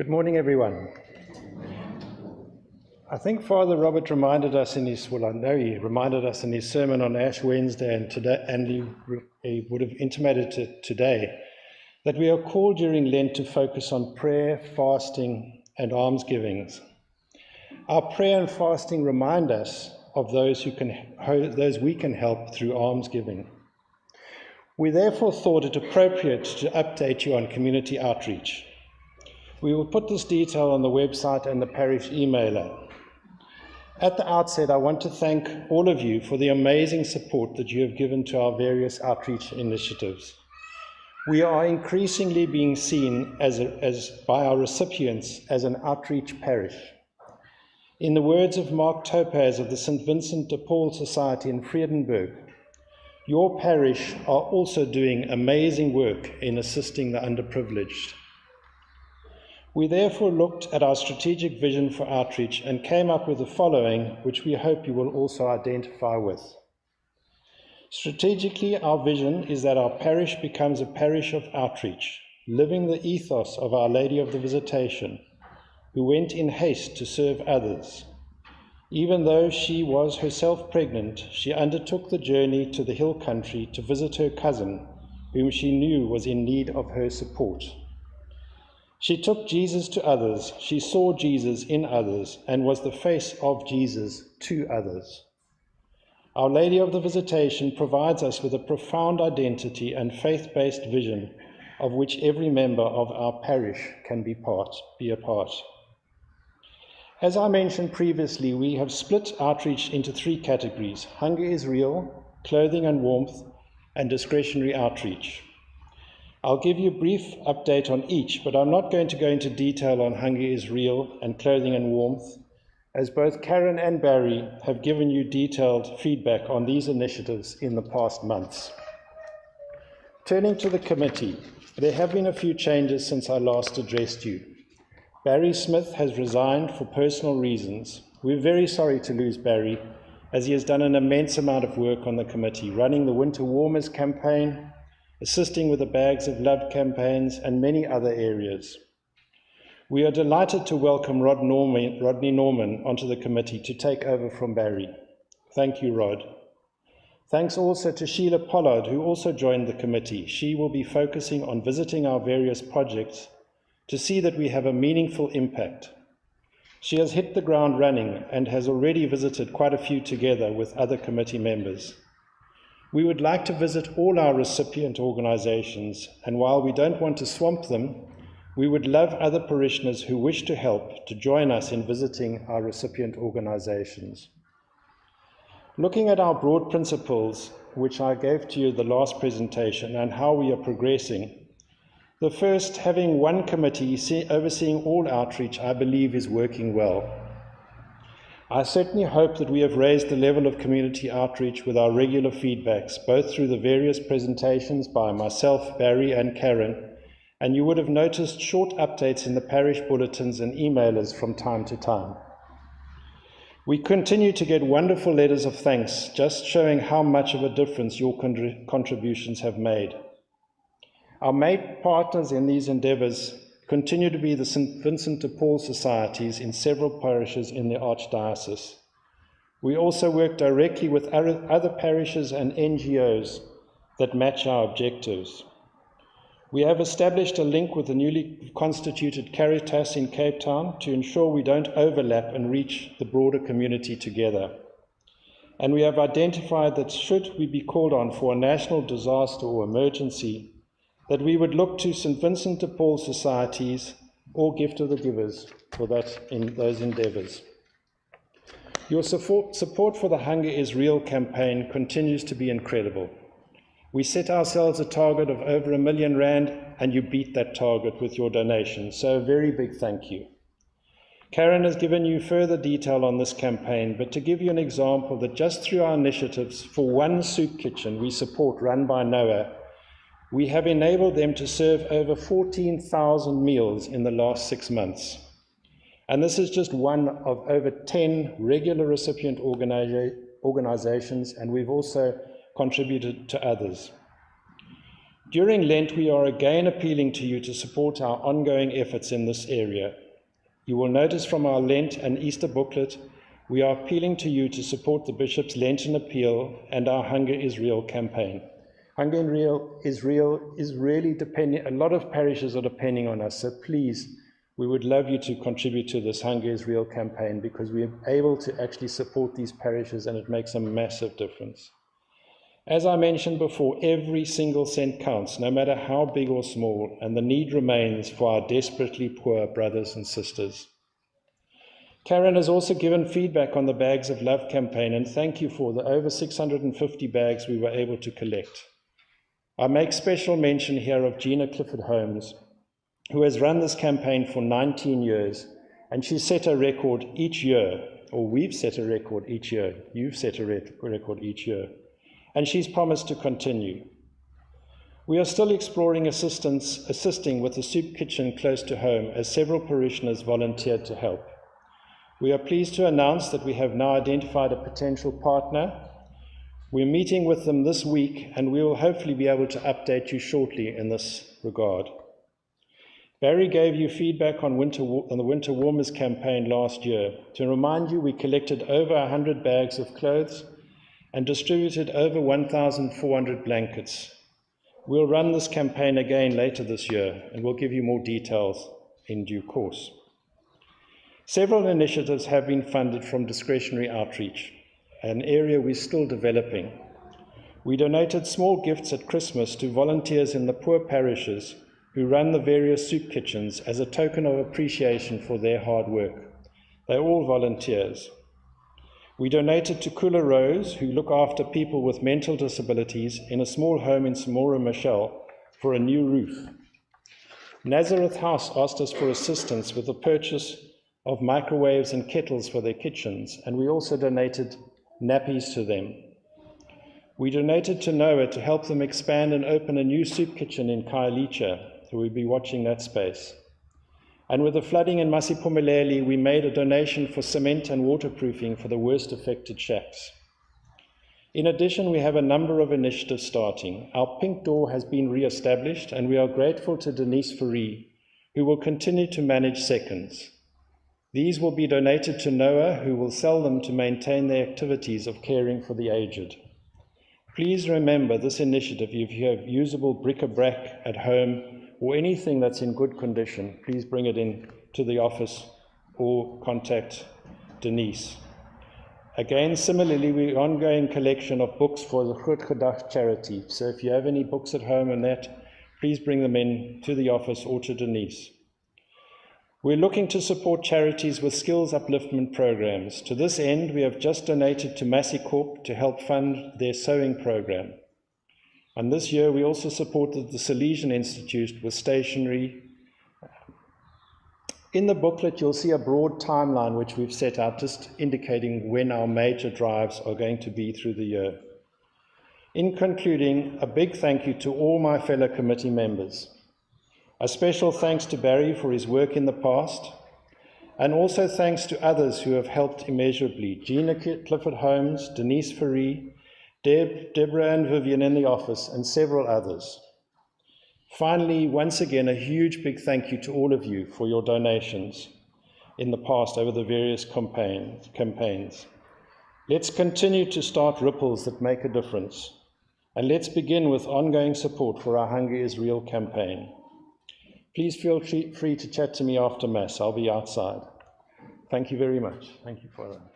Good morning, everyone. I think Father Robert reminded us in his, well, I know he reminded us in his sermon on Ash Wednesday and today, and he would have intimated today that we are called during Lent to focus on prayer, fasting, and almsgivings. Our prayer and fasting remind us of those we can help through almsgiving. We therefore thought it appropriate to update you on community outreach. We will put this detail on the website and the parish emailer. At the outset, I want to thank all of you for the amazing support that you have given to our various outreach initiatives. We are increasingly being seen by our recipients as an outreach parish. In the words of Mark Topaz of the St. Vincent de Paul Society in Vredenburg, your parish are also doing amazing work in assisting the underprivileged. We therefore looked at our strategic vision for outreach and came up with the following, which we hope you will also identify with. Strategically, our vision is that our parish becomes a parish of outreach, living the ethos of Our Lady of the Visitation, who went in haste to serve others. Even though she was herself pregnant, she undertook the journey to the hill country to visit her cousin, whom she knew was in need of her support. She took Jesus to others, she saw Jesus in others, and was the face of Jesus to others. Our Lady of the Visitation provides us with a profound identity and faith-based vision of which every member of our parish can be a part. As I mentioned previously, we have split outreach into three categories: hunger is real, clothing and warmth, and discretionary outreach. I'll give you a brief update on each, but I'm not going to go into detail on hunger is real and clothing and warmth, as both Karen and Barry have given you detailed feedback on these initiatives in the past months. Turning to the committee, there have been a few changes since I last addressed you. Barry Smith has resigned for personal reasons. We're very sorry to lose Barry, as he has done an immense amount of work on the committee, running the Winter Warmers campaign, assisting with the Bags of Love campaigns, and many other areas. We are delighted to welcome Rodney Norman onto the committee to take over from Barry. Thank you, Rod. Thanks also to Sheila Pollard, who also joined the committee. She will be focusing on visiting our various projects to see that we have a meaningful impact. She has hit the ground running and has already visited quite a few together with other committee members. We would like to visit all our recipient organizations, and while we don't want to swamp them, we would love other parishioners who wish to help to join us in visiting our recipient organizations. Looking at our broad principles, which I gave to you the last presentation, and how we are progressing, the first, having one committee overseeing all outreach, I believe is working well. I certainly hope that we have raised the level of community outreach with our regular feedbacks, both through the various presentations by myself, Barry, and Karen, and you would have noticed short updates in the parish bulletins and emailers from time to time. We continue to get wonderful letters of thanks, just showing how much of a difference your contributions have made. Our main partners in these endeavours continue to be the St. Vincent de Paul Societies in several parishes in the Archdiocese. We also work directly with other parishes and NGOs that match our objectives. We have established a link with the newly constituted Caritas in Cape Town to ensure we don't overlap and reach the broader community together. And we have identified that should we be called on for a national disaster or emergency, that we would look to St. Vincent de Paul Societies or Gift of the Givers for that in those endeavours. Your support for the Hunger is Real campaign continues to be incredible. We set ourselves a target of over R1 million, and you beat that target with your donation, so a very big thank you. Karen has given you further detail on this campaign, but to give you an example that just through our initiatives for one soup kitchen we support run by Noah, we have enabled them to serve over 14,000 meals in the last 6 months. And this is just one of over 10 regular recipient organizations, and we've also contributed to others. During Lent, we are again appealing to you to support our ongoing efforts in this area. You will notice from our Lent and Easter booklet, we are appealing to you to support the Bishop's Lenten Appeal and our Hunger is Real campaign. Hunger is really depending, a lot of parishes are depending on us, so please, we would love you to contribute to this Hunger is Real campaign because we are able to actually support these parishes and it makes a massive difference. As I mentioned before, every single cent counts, no matter how big or small, and the need remains for our desperately poor brothers and sisters. Karen has also given feedback on the Bags of Love campaign, and thank you for the over 650 bags we were able to collect. I make special mention here of Gina Clifford Holmes, who has run this campaign for 19 years, and she's set a record each year, or we've set a record each year, you've set a record each year, and she's promised to continue. We are still exploring assisting with the soup kitchen close to home, as several parishioners volunteered to help. We are pleased to announce that we have now identified a potential partner. We're meeting with them this week, and we will hopefully be able to update you shortly in this regard. Barry gave you feedback on the Winter Warmers campaign last year. To remind you, we collected over 100 bags of clothes and distributed over 1,400 blankets. We'll run this campaign again later this year, and we'll give you more details in due course. Several initiatives have been funded from discretionary outreach, an area we're still developing. We donated small gifts at Christmas to volunteers in the poor parishes who run the various soup kitchens as a token of appreciation for their hard work. They're all volunteers. We donated to Kula Rose, who look after people with mental disabilities in a small home in Samora Machel, for a new roof. Nazareth House asked us for assistance with the purchase of microwaves and kettles for their kitchens, and we also donated nappies to them. We donated to Noah to help them expand and open a new soup kitchen in Khayelitsha, so we'll be watching that space. And with the flooding in Masipumeleli, we made a donation for cement and waterproofing for the worst affected shacks. In addition, we have a number of initiatives starting. Our Pink Door has been re-established, and we are grateful to Denise Fourie, who will continue to manage seconds. These will be donated to Noah, who will sell them to maintain their activities of caring for the aged. Please remember this initiative. If you have usable bric-a-brac at home or anything that's in good condition, please bring it in to the office or contact Denise. Again, similarly, we're ongoing collection of books for the Groot Gedag charity. So if you have any books at home and that, please bring them in to the office or to Denise. We're looking to support charities with skills upliftment programs. To this end, we have just donated to Massicorp to help fund their sewing program. And this year, we also supported the Salesian Institute with stationery. In the booklet, you'll see a broad timeline which we've set out, just indicating when our major drives are going to be through the year. In concluding, a big thank you to all my fellow committee members. A special thanks to Barry for his work in the past, and also thanks to others who have helped immeasurably. Gina Clifford Holmes, Denise Fourie, Deborah and Vivian in the office, and several others. Finally, once again, a huge big thank you to all of you for your donations in the past over the various campaigns. Let's continue to start ripples that make a difference. And let's begin with ongoing support for our Hunger is Real campaign. Please feel free to chat to me after Mass. I'll be outside. Thank you very much. Thank you for that.